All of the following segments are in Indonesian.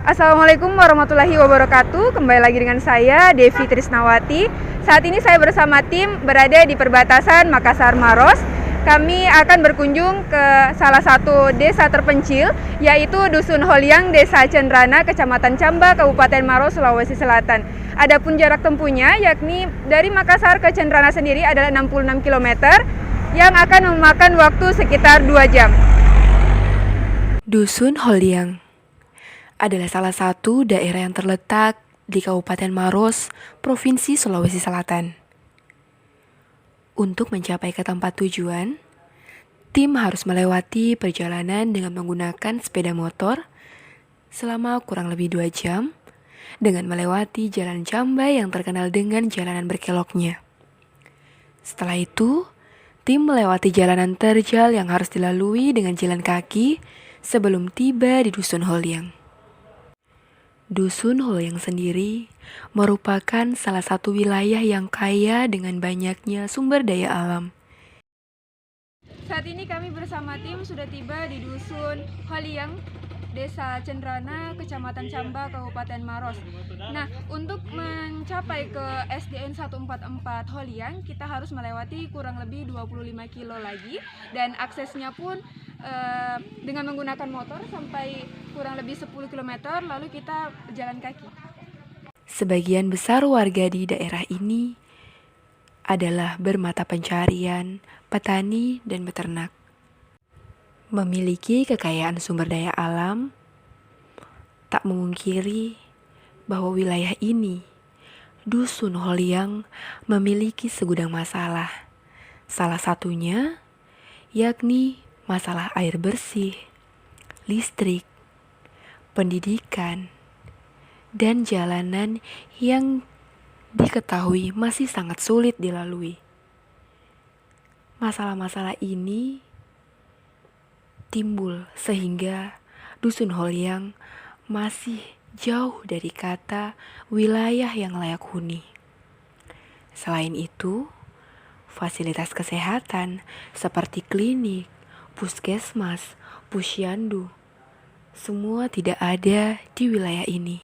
Assalamualaikum warahmatullahi wabarakatuh. Kembali lagi dengan saya, Devi Trisnawati. Saat ini saya bersama tim berada di perbatasan Makassar Maros. Kami akan berkunjung ke salah satu desa terpencil, yaitu Dusun Holiang, Desa Cendrana, Kecamatan Camba, Kabupaten Maros, Sulawesi Selatan. Adapun jarak tempuhnya, yakni dari Makassar ke Cendrana sendiri adalah 66 km, yang akan memakan waktu sekitar 2 jam. Dusun Holiang adalah salah satu daerah yang terletak di Kabupaten Maros, Provinsi Sulawesi Selatan. Untuk mencapai ke tempat tujuan, tim harus melewati perjalanan dengan menggunakan sepeda motor selama kurang lebih 2 jam dengan melewati jalan Camba yang terkenal dengan jalanan berkeloknya. Setelah itu, tim melewati jalanan terjal yang harus dilalui dengan jalan kaki sebelum tiba di Dusun Holiang. Dusun Holiang sendiri merupakan salah satu wilayah yang kaya dengan banyaknya sumber daya alam. Saat ini kami bersama tim sudah tiba di Dusun Holiang, Desa Cendrana, Kecamatan Camba, Kabupaten Maros. Nah, untuk mencapai ke SDN 144 Holiang, kita harus melewati kurang lebih 25 kilo lagi, dan aksesnya pun dengan menggunakan motor sampai kurang lebih 10 km, lalu kita jalan kaki. Sebagian besar warga di daerah ini adalah bermata pencarian, petani, dan beternak. Memiliki kekayaan sumber daya alam, tak memungkiri bahwa wilayah ini, Dusun Holiang, memiliki segudang masalah. Salah satunya yakni masalah air bersih, listrik, pendidikan, dan jalanan yang diketahui masih sangat sulit dilalui. Masalah-masalah ini timbul sehingga Dusun Holiang masih jauh dari kata wilayah yang layak huni. Selain itu, fasilitas kesehatan seperti klinik, puskesmas, pusyandu, semua tidak ada di wilayah ini.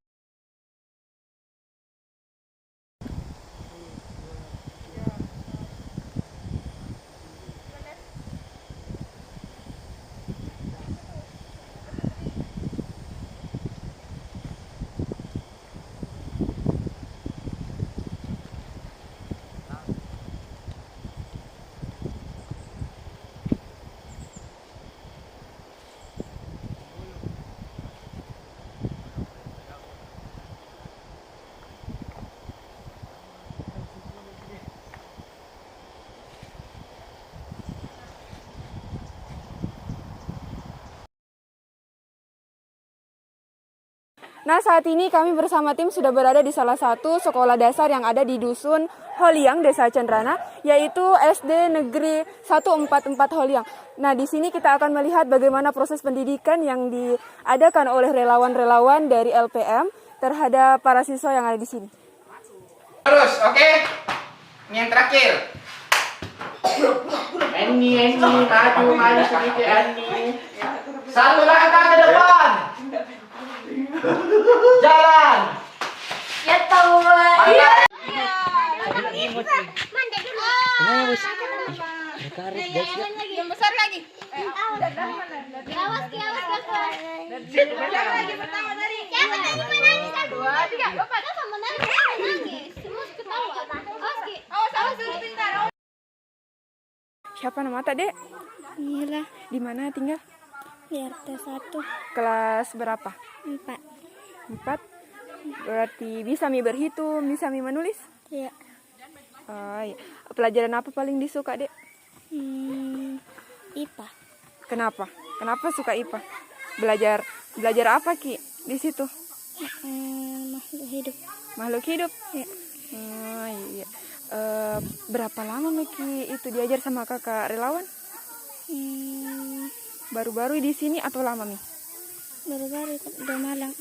Nah, saat ini kami bersama tim sudah berada di salah satu sekolah dasar yang ada di Dusun Holiang, Desa Cendrana, yaitu SD Negeri 144 Holiang. Nah, di sini kita akan melihat bagaimana proses pendidikan yang diadakan oleh relawan-relawan dari LPM terhadap para siswa yang ada di sini. Terus, oke? Ini yang terakhir. Ini, maju sedikit, Annie. Satu langkah ke depan. Jalan. Ya tahu. Iya. Yang besar lagi. Awas, lagi pertama dari. Siapa tadi menangis? 1, 2, 3, 4. Siapa menangis? Semua ketawa. Awas, pintar. Siapa nama Dek? Inilah Di mana tinggal? di RT 1 Kelas berapa? 4. 4. Berarti bisa mi berhitung, bisa mi menulis? Ya. Oh, iya. Pelajaran apa paling disuka, Dek? IPA. Kenapa? Kenapa suka IPA? Belajar apa, Ki, di situ? Makhluk hidup. Makhluk hidup? Ya. Oh, iya. Berapa lama Ki itu diajar sama kakak relawan? Baru-baru di sini atau lama, Mi? Baru-baru 2 malam.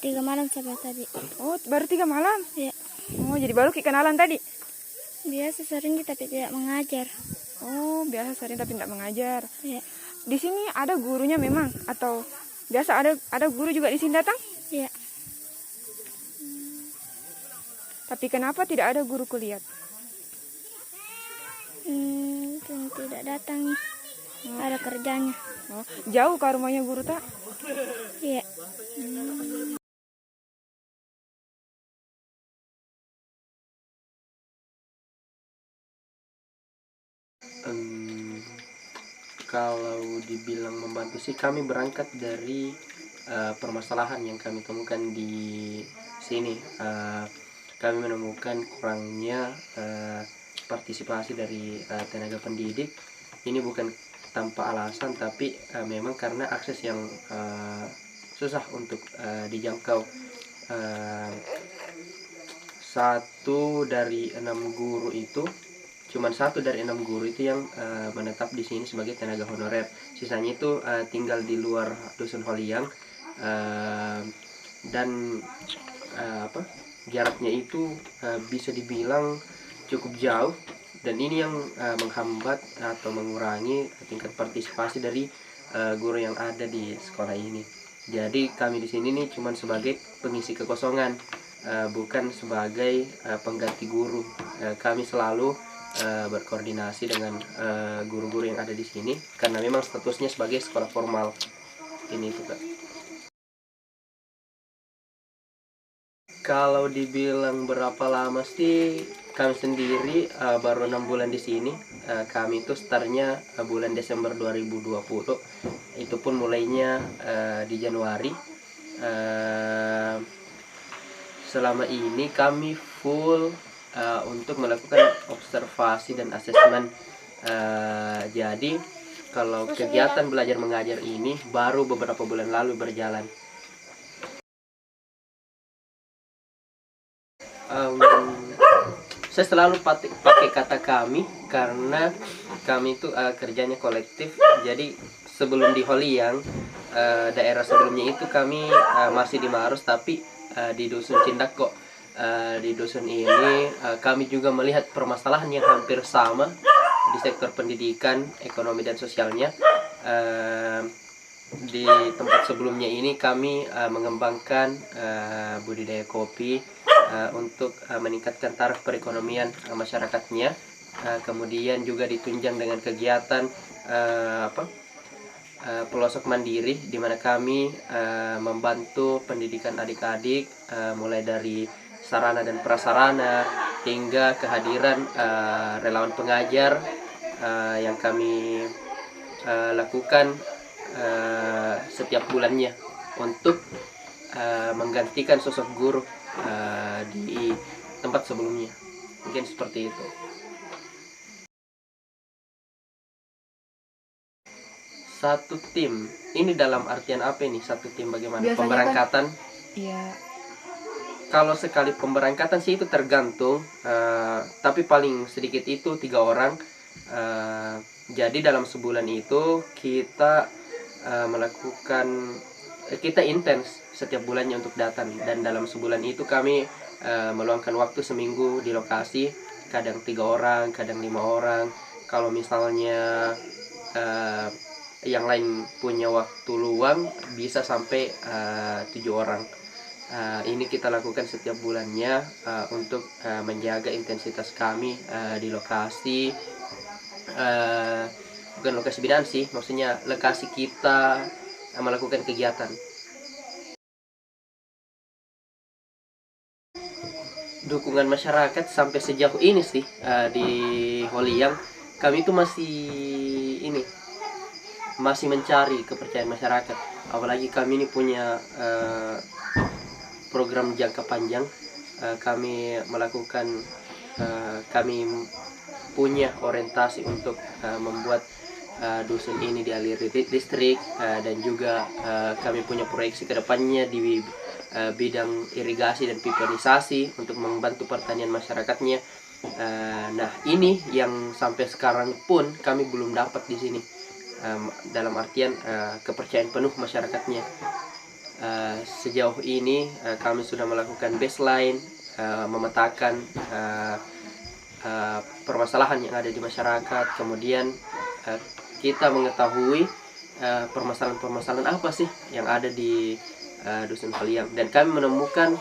3 malam sampai tadi. Oh, baru 3 malam? Ya. Oh, jadi baru Ki kenalan tadi? Biasa sering tapi tidak mengajar. Oh, biasa sering tapi tidak mengajar. Ya. Di sini ada gurunya memang atau Biasa ada guru juga di sini datang? Iya. Tapi kenapa tidak ada guru kuliah? Tidak datang nih. Ada kerjanya. Oh, jauh ke rumahnya guru tak? Iya. Kalau dibilang membantu sih, kami berangkat dari permasalahan yang kami temukan di sini. Kami menemukan kurangnya partisipasi dari tenaga pendidik. Ini bukan tanpa alasan, tapi memang karena akses yang susah untuk dijangkau. Satu dari 6 guru itu, cuman 1 dari 6 guru itu yang menetap di sini sebagai tenaga honorer. Sisanya itu tinggal di luar dusun Holiang, dan jaraknya itu bisa dibilang cukup jauh, dan ini yang menghambat atau mengurangi tingkat partisipasi dari guru yang ada di sekolah ini. Jadi kami di sini nih cuman sebagai pengisi kekosongan, bukan sebagai pengganti guru. Kami selalu berkoordinasi dengan guru-guru yang ada di sini karena memang statusnya sebagai sekolah formal. Ini itu Kak. Kalau dibilang berapa lama sih, kami sendiri baru 6 bulan di sini. Kami itu startnya bulan Desember 2020. Itu pun mulainya di Januari. Selama ini kami full untuk melakukan observasi dan asesmen. Jadi kalau kegiatan belajar mengajar ini baru beberapa bulan lalu berjalan. Saya selalu pakai kata kami karena kami itu kerjanya kolektif. Jadi sebelum di Holiang, daerah sebelumnya itu kami masih di Maros, tapi di dusun Cindako. Di dusun ini kami juga melihat permasalahan yang hampir sama di sektor pendidikan, ekonomi dan sosialnya. Di tempat sebelumnya ini kami mengembangkan budidaya kopi untuk meningkatkan taraf perekonomian masyarakatnya. Kemudian juga ditunjang dengan kegiatan pelosok mandiri, di mana kami membantu pendidikan adik-adik mulai dari sarana dan prasarana hingga kehadiran relawan pengajar yang kami lakukan setiap bulannya untuk menggantikan sosok guru di tempat sebelumnya. Mungkin seperti itu. Satu tim, ini dalam artian apa ini satu tim, bagaimana? Biasanya pemberangkatan? Iya. Kalau sekali pemberangkatan sih itu tergantung, tapi paling sedikit itu 3 orang. Jadi dalam sebulan itu kita kita intens setiap bulannya untuk datang, dan dalam sebulan itu kami meluangkan waktu seminggu di lokasi, kadang 3 orang, kadang 5 orang. Kalau misalnya yang lain punya waktu luang bisa sampai 7 orang. Ini kita lakukan setiap bulannya untuk menjaga intensitas kami di lokasi, bukan lokasi binaan sih, maksudnya lokasi kita melakukan kegiatan. Dukungan masyarakat sampai sejauh ini sih di Holiang kami itu masih mencari kepercayaan masyarakat. Apalagi kami ini punya program jangka panjang. Kami punya orientasi untuk membuat dusun ini dialiri listrik, dan juga kami punya proyeksi kedepannya di bidang irigasi dan pipanisasi untuk membantu pertanian masyarakatnya. Nah, ini yang sampai sekarang pun kami belum dapat di sini, dalam artian kepercayaan penuh masyarakatnya. Sejauh ini kami sudah melakukan baseline, memetakan permasalahan yang ada di masyarakat. Kemudian kita mengetahui permasalahan-permasalahan apa sih yang ada di Dusun Paliang, dan kami menemukan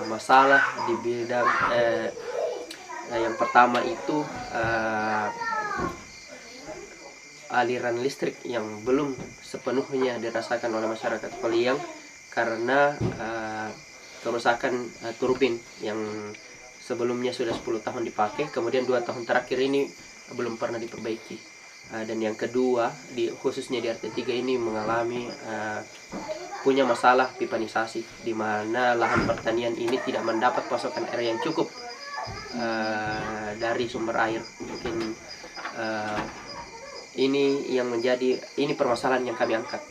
masalah di bidang yang pertama itu aliran listrik yang belum sepenuhnya dirasakan oleh masyarakat Paliang karena kerusakan turbin yang sebelumnya sudah 10 tahun dipakai, kemudian 2 tahun terakhir ini belum pernah diperbaiki. Dan yang kedua, khususnya di RT 3 ini mengalami punya masalah pipanisasi, di mana lahan pertanian ini tidak mendapat pasokan air yang cukup dari sumber air. Mungkin ini permasalahan yang kami angkat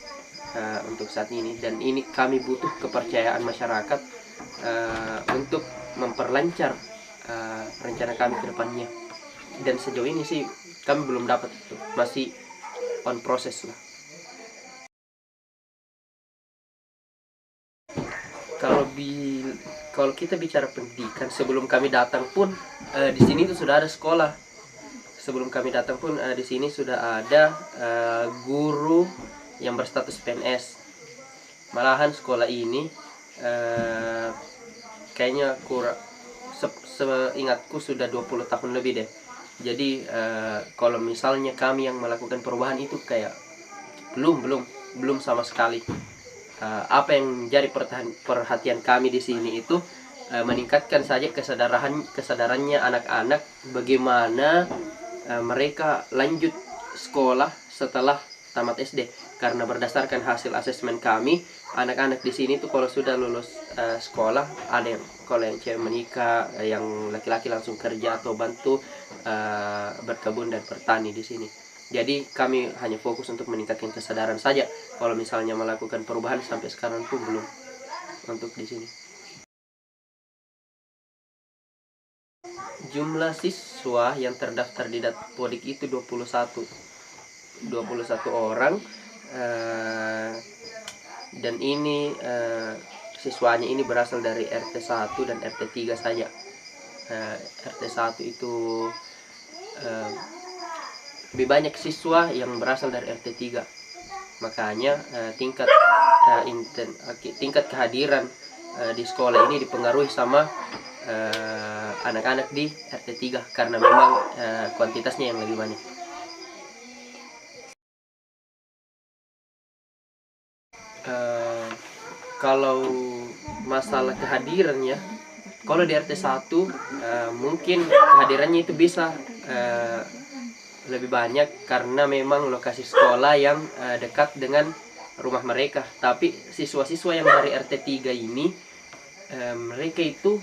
untuk saat ini, dan ini kami butuh kepercayaan masyarakat untuk memperlancar rencana kami ke depannya. Dan sejauh ini sih kami belum dapat itu, masih on proses lah. Kalau kita bicara pendidikan, sebelum kami datang pun di sini itu sudah ada sekolah. Sebelum kami datang pun di sini sudah ada guru yang berstatus PNS. Malahan sekolah ini kayaknya seingatku sudah 20 tahun lebih deh. Jadi kalau misalnya kami yang melakukan perubahan itu kayak belum sama sekali. Apa yang menjadi perhatian kami di sini itu meningkatkan saja kesadarannya anak-anak, bagaimana mereka lanjut sekolah setelah tamat SD. Karena berdasarkan hasil asesmen kami, anak-anak di sini tuh kalau sudah lulus sekolah, kalau yang cewek menikah, yang laki-laki langsung kerja atau bantu berkebun dan bertani di sini. Jadi kami hanya fokus untuk meningkatkan kesadaran saja. Kalau misalnya melakukan perubahan sampai sekarang pun belum untuk di sini. Jumlah siswa yang terdaftar di Datpodik itu 21 orang. Dan ini siswanya ini berasal dari RT 1 dan RT 3 saja. RT 1 itu lebih banyak siswa yang berasal dari RT 3. Makanya tingkat kehadiran di sekolah ini dipengaruhi sama anak-anak di RT 3 karena memang kuantitasnya yang lebih banyak. Kalau masalah kehadirannya, kalau di RT 1 mungkin kehadirannya itu bisa lebih banyak karena memang lokasi sekolah yang dekat dengan rumah mereka. Tapi siswa-siswa yang dari RT 3 ini mereka itu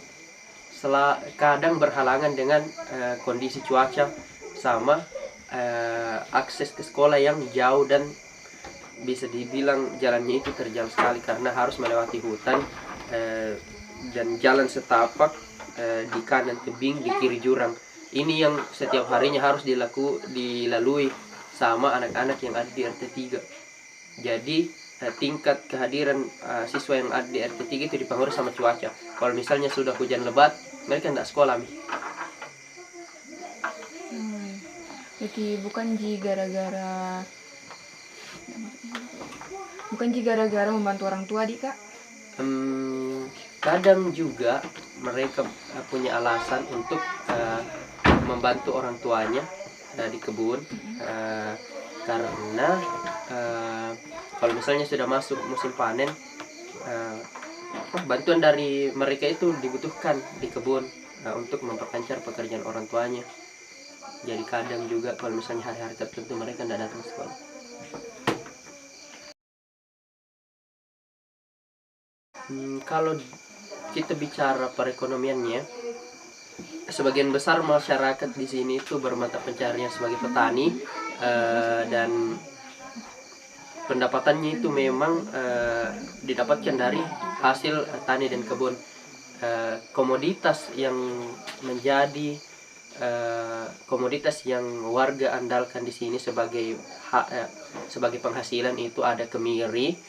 kadang berhalangan dengan kondisi cuaca sama akses ke sekolah yang jauh, dan bisa dibilang jalannya itu terjal sekali karena harus melewati hutan dan jalan setapak di kanan tebing, di kiri jurang. Ini yang setiap harinya harus dilalui sama anak-anak yang ada di RT 3. Jadi tingkat kehadiran siswa yang ada di RT 3 itu dipengaruhi sama cuaca. Kalau misalnya sudah hujan lebat, mereka tidak sekolah. Jadi bukan gara-gara membantu orang tua, Kak? Kadang juga mereka punya alasan untuk membantu orang tuanya di kebun, karena kalau misalnya sudah masuk musim panen, bantuan dari mereka itu dibutuhkan di kebun untuk memperlancar pekerjaan orang tuanya. Jadi kadang juga kalau misalnya hari-hari tertentu mereka tidak datang sekolah. Kalau kita bicara perekonomiannya, sebagian besar masyarakat di sini itu bermata pencarian sebagai petani, dan pendapatannya itu memang didapatkan dari hasil tani dan kebun. Komoditas yang menjadi komoditas yang warga andalkan di sini sebagai penghasilan itu ada kemiri,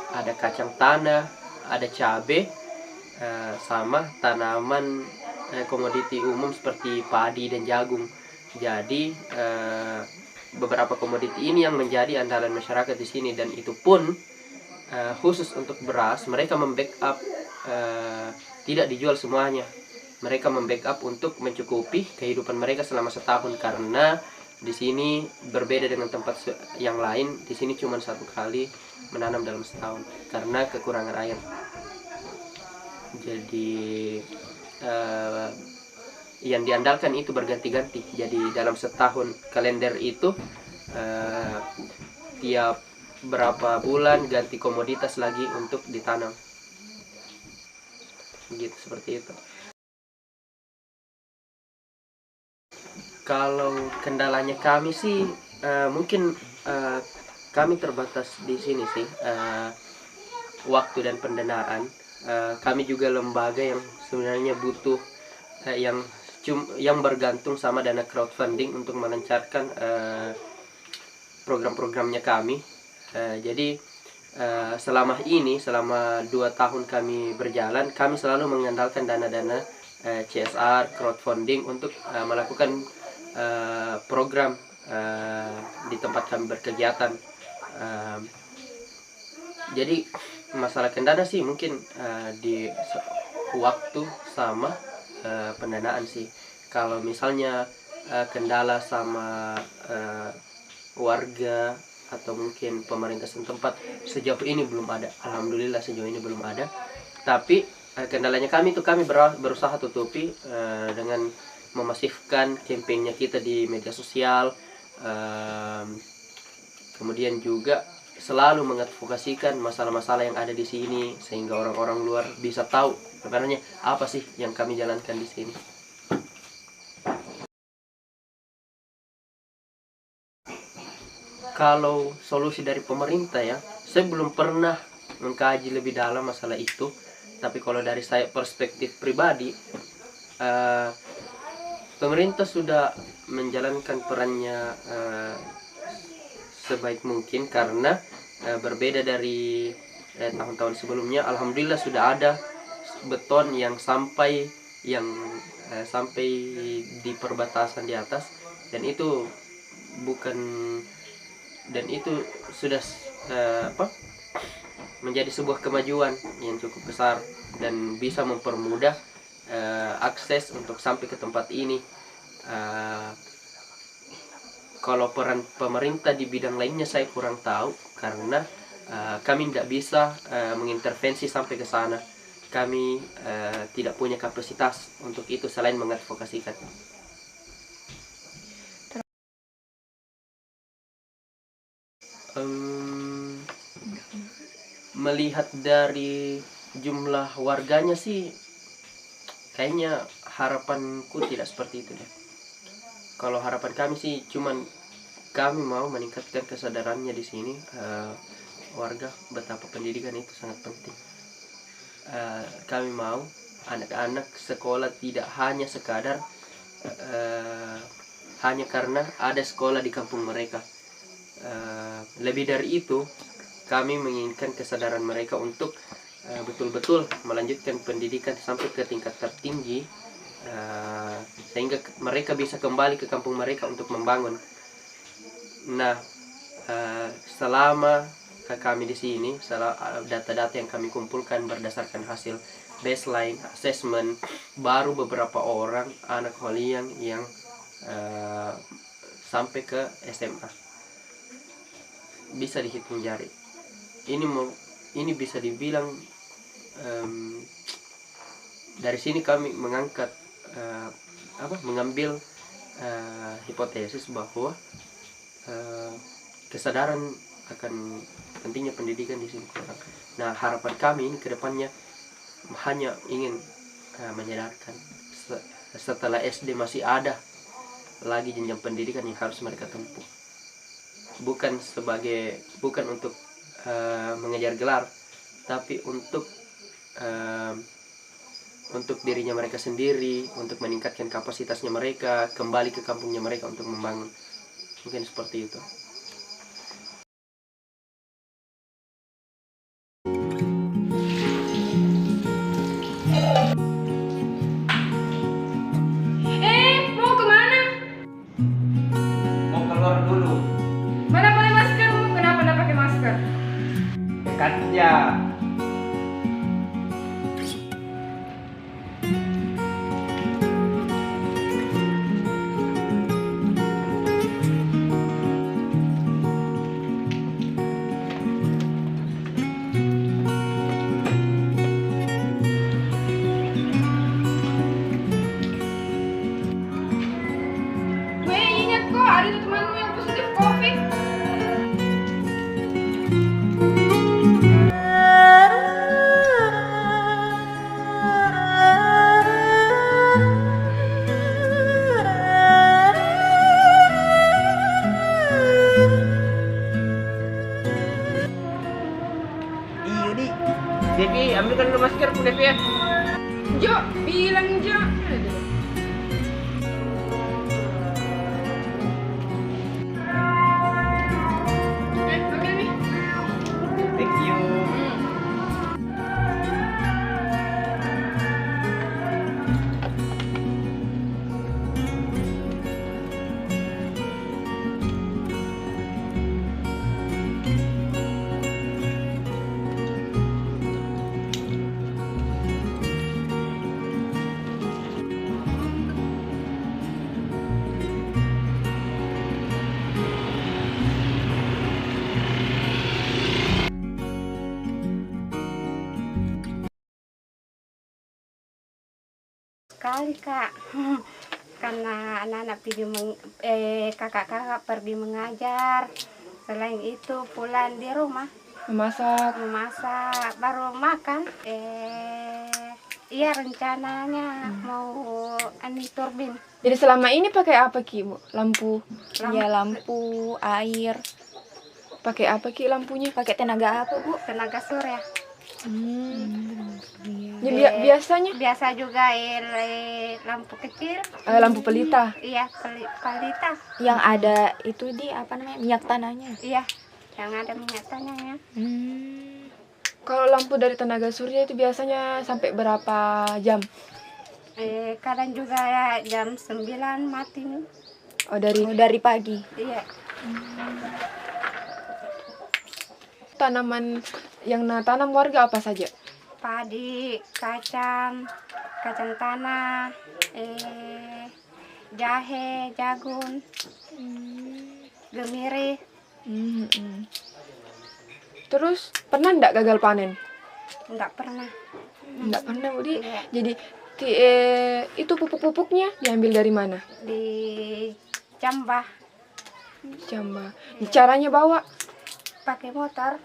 ada kacang tanah, ada cabai, sama tanaman komoditi umum seperti padi dan jagung. Jadi beberapa komoditi ini yang menjadi andalan masyarakat di sini, dan itu pun khusus untuk beras mereka membackup, tidak dijual semuanya. Mereka membackup untuk mencukupi kehidupan mereka selama setahun, karena di sini berbeda dengan tempat yang lain. Di sini cuma 1 kali menanam dalam setahun karena kekurangan air. Jadi yang diandalkan itu berganti-ganti. Jadi dalam setahun kalender itu tiap berapa bulan ganti komoditas lagi untuk ditanam, gitu, seperti itu. Kalau kendalanya kami sih mungkin kami terbatas di sini sih, waktu dan pendanaan. Kami juga lembaga yang sebenarnya butuh yang bergantung sama dana crowdfunding untuk melancarkan program-programnya kami. Jadi selama 2 tahun kami berjalan, kami selalu mengandalkan dana-dana CSR, crowdfunding untuk melakukan program di tempat kami berkegiatan. Jadi masalah kendala sih mungkin di waktu sama pendanaan sih. Kalau misalnya kendala sama warga atau mungkin pemerintah setempat, sejauh ini belum ada. Alhamdulillah sejauh ini belum ada. Tapi kendalanya kami berusaha tutupi dengan memasifkan kampanye kita di media sosial, kemudian juga selalu mengadvokasikan masalah-masalah yang ada di sini sehingga orang-orang luar bisa tahu sebenarnya apa sih yang kami jalankan di sini. Kalau solusi dari pemerintah ya, saya belum pernah mengkaji lebih dalam masalah itu. Tapi kalau dari saya perspektif pribadi, pemerintah sudah menjalankan perannya sebaik mungkin, karena berbeda dari tahun-tahun sebelumnya. Alhamdulillah sudah ada beton yang sampai di perbatasan di atas, dan itu sudah menjadi sebuah kemajuan yang cukup besar dan bisa mempermudah akses untuk sampai ke tempat ini. Kalau peran pemerintah di bidang lainnya saya kurang tahu, karena kami tidak bisa mengintervensi sampai ke sana. Kami tidak punya kapasitas untuk itu selain mengadvokasikan. Melihat dari jumlah warganya sih kayaknya harapanku tidak seperti itu deh. Kalau harapan kami sih cuman kami mau meningkatkan kesadarannya di sini, warga, betapa pendidikan itu sangat penting. Kami mau anak-anak sekolah tidak hanya sekadar hanya karena ada sekolah di kampung mereka. Lebih dari itu, kami menginginkan kesadaran mereka untuk betul-betul melanjutkan pendidikan sampai ke tingkat tertinggi, sehingga mereka bisa kembali ke kampung mereka untuk membangun. Nah, selama kami di sini, data-data yang kami kumpulkan berdasarkan hasil baseline assessment, baru beberapa orang anak Holiang yang sampai ke SMA. Bisa dihitung jari. Ini bisa dibilang dari sini kami mengambil hipotesis bahwa kesadaran akan pentingnya pendidikan di sini kurang. Nah, harapan kami ini ke depannya hanya ingin menyadarkan setelah SD masih ada lagi jenjang pendidikan yang harus mereka tempuh. Bukan untuk mengejar gelar, tapi untuk dirinya mereka sendiri, untuk meningkatkan kapasitasnya mereka, kembali ke kampungnya mereka untuk membangun. Mungkin seperti itu. Mau kemana? Mau keluar dulu. Devi, ambilkan dulu masker Bu Devi ya. Jo, bilang Jo. Ambil nih. Thank you. Sekali kak, karena anak-anak kakak-kakak pergi mengajar. Selain itu pulang di rumah Memasak. memasak, baru makan. Iya rencananya mau turbin. Jadi selama ini pakai apa Ki, Bu? Lampu. Ya lampu, air. Pakai apa Ki lampunya? Pakai tenaga apa, Bu? Tenaga surya. Ya, biasanya Biasa juga lampu kecil. lampu pelita. Iya palita. Yang ada itu di apa namanya? Minyak tanahnya. Iya yang ada minyak tanahnya. Kalau lampu dari tenaga surya itu biasanya sampai berapa jam? Kadang juga ya, jam 9 mati nih. Oh, dari Oh, dari pagi. Iya. tanaman yang tanam warga apa saja? Padi, kacang tanah, jahe, jagung, gemiri. Terus pernah enggak gagal panen? Enggak pernah. Enggak pernah, Bu. Iya. Jadi itu pupuk-pupuknya diambil dari mana? Di Jambah Jamba. Caranya bawa, pakai motor.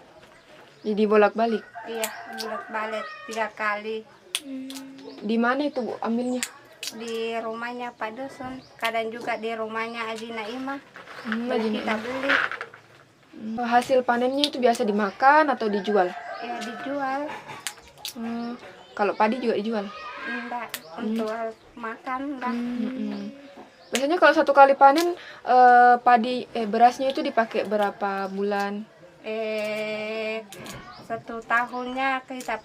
jadi bolak-balik. Iya, bolak-balik 3 kali. Di mana itu, Bu, ambilnya? Di rumahnya Pak Dusun, kadang juga di rumahnya Haji Naimah. Haji Kita beli, Hasil panennya itu biasa dimakan atau dijual? ya dijual. Kalau padi juga dijual. Enggak, untuk makan enggak. Biasanya kalau satu kali panen berasnya itu dipakai berapa bulan? 1 tahunnya kita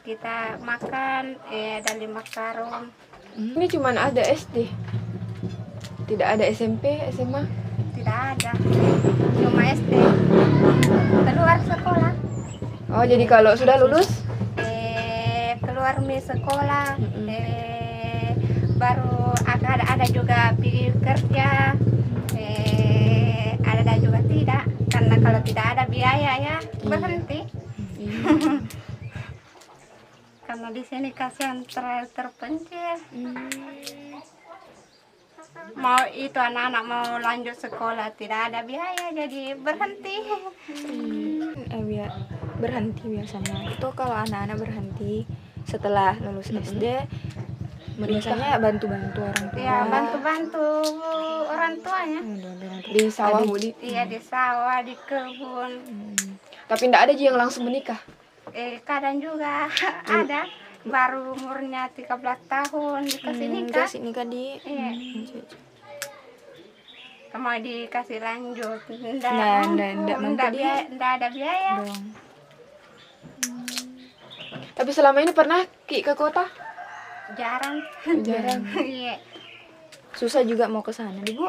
kita makan ada 5 karung. Ini cuman ada SD, tidak ada SMP, SMA. Tidak ada, cuma SD. Keluar sekolah, Oh, jadi kalau sudah lulus? keluar mi sekolah, baru ada juga pergi kerja, ada juga tidak, karena kalau tidak ada biaya ya berhenti. Karena di sini kasihan terpencil. Mau itu anak-anak mau lanjut sekolah tidak ada biaya jadi berhenti. Berhenti biasanya. Itu kalau anak-anak berhenti setelah lulus SD, biasanya bantu-bantu orang tua. Ya bantu-bantu orang tuanya. Di sawah, Bu? Iya di sawah, di kebun. Tapi tidak ada yang langsung menikah. Kadang juga ada baru umurnya 13 tahun dikasih nikah. Dikasih nikah di. Iya. Mau dikasih lanjut, Nggak mampu dia. nggak ada biaya. Dong. Tapi selama ini pernah Ki ke kota? Jarang. Jarang. Iya. Susah juga mau ke sana, Bu.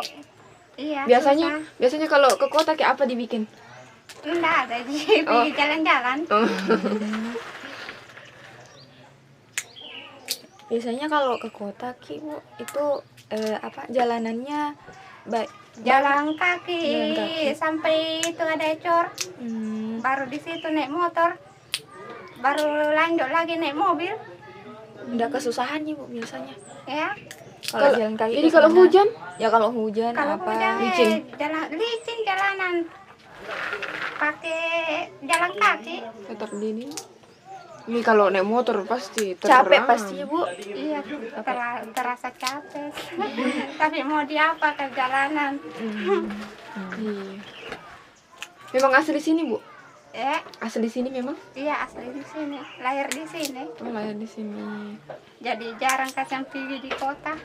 Iya. Biasanya susah. biasanya kalau ke kota kayak apa dibikin? Nggak ada di jalan-jalan. Biasanya kalau ke kota, Ki, Bu, itu jalanannya baik. Jalan kaki sampai itu ada ecor. Baru di situ naik motor. Baru lanjut lagi naik mobil. Nggak kesusahan ya, Bu, biasanya. Ya. Kalau jalan kaki. Jadi ke kalau sana. hujan? Ya kalau hujan Kalau apa? hujan licin? licin jalanan. Pakai jalan kaki. Tetap gini. Ini kalau naik motor pasti Capek terang. pasti ya, Bu. Iya, terasa capek. Tapi mau diapa ke jalanan. Iya. Memang asli sini, Bu? Asli di sini memang? Iya asli di sini, lahir di sini. Oh, lahir di sini. Jadi jarang kasih pergi di kota.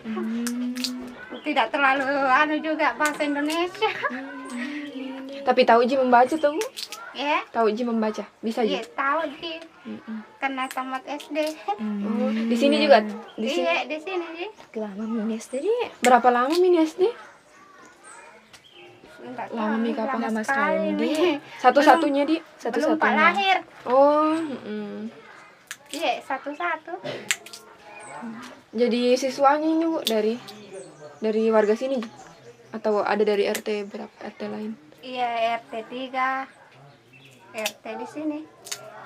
Tidak terlalu juga bahasa Indonesia. Tapi tahu Ji membaca tuh? Ya, Tahu Ji membaca? Bisa Ji? iya tahu sih. Karena tamat SD. Oh, di sini juga? Di sini. Iya di sini sih. Lama Mini SD dia? Berapa lama Mini SD? Enggak Lama tahu, Mi kapan lama lama sekali, sekali Mi. di satu-satunya di Belum Pak satu-satunya. lahir. Oh, Iya satu-satu. jadi siswanya ini Bu dari warga sini atau ada dari RT berapa RT lain? Iya RT 3 RT di sini.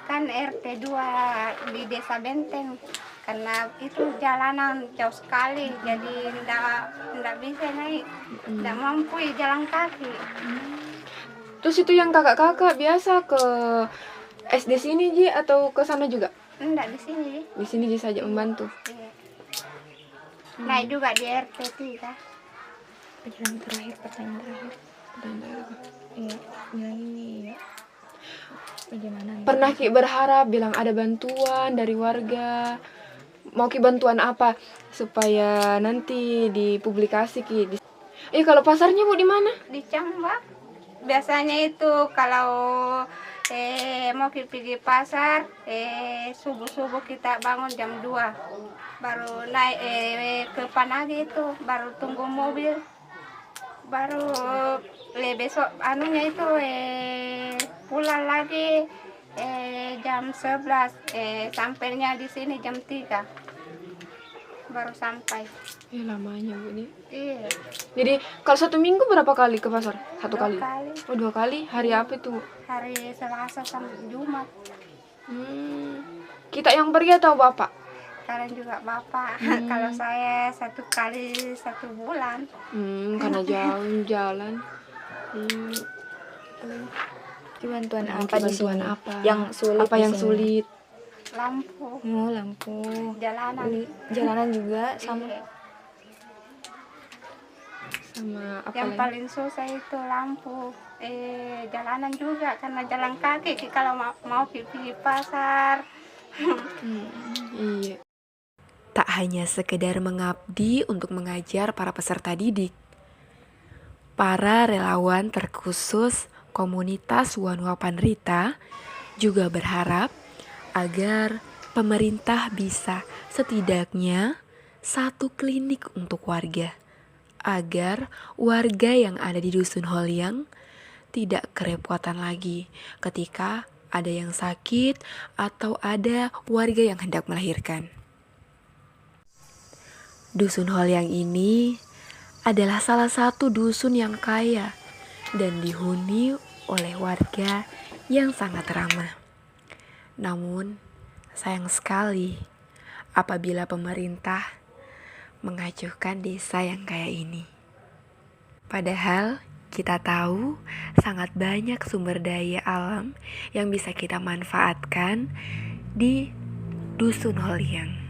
Kan RT 2 di Desa Benteng. Karena itu jalanan jauh sekali, jadi enggak bisa naik. Enggak mampu jalan kaki. Terus itu yang kakak-kakak biasa ke SD sini Ji atau ke sana juga? Enggak di sini. Di sini Ji saja membantu. Iya. Naik juga di RT 3. Pertanyaan terakhir. Iya, yang ini ya. Bagaimana? Pernah Ki berharap bilang ada bantuan dari warga? Mau Ki bantuan apa supaya nanti dipublikasi Ki? Kalau pasarnya Bu di mana? Di Cambak. Biasanya itu kalau mau pergi pasar subuh-subuh kita bangun jam 2 baru naik ke Panagi itu baru tunggu mobil baru besok anunya itu pulang lagi jam 11 sampainya di sini jam 3 baru sampai. Lamanya Bu nih. Iya. Jadi kalau 1 minggu berapa kali ke pasar? 1 2 kali. kali. Oh 2 kali. Hari apa itu Bu? Hari Selasa sampai Jumat. Kita yang pergi atau Bapak? Kalian juga Bapak. Kalau saya 1 kali 1 bulan. Karena jauh jalan. Bantuan Nah, apa di bantuan sini? apa? Yang sulit. Apa di yang sini? sulit? Lampu, Oh, lampu. jalanan. Jalanan juga sama. Iya. Sama apa Yang lagi? paling susah itu lampu. Jalanan juga karena jalan kaki kalau mau pergi pasar. Iya. Tak hanya sekedar mengabdi untuk mengajar para peserta didik, para relawan terkhusus komunitas Wanua Panrita juga berharap agar pemerintah bisa setidaknya 1 klinik untuk warga, agar warga yang ada di Dusun Holyang tidak kerepotan lagi ketika ada yang sakit atau ada warga yang hendak melahirkan. Dusun Holyang ini adalah salah satu dusun yang kaya dan dihuni oleh warga yang sangat ramah. Namun, sayang sekali apabila pemerintah mengacuhkan desa yang kaya ini. Padahal kita tahu sangat banyak sumber daya alam yang bisa kita manfaatkan di Dusun Holyang.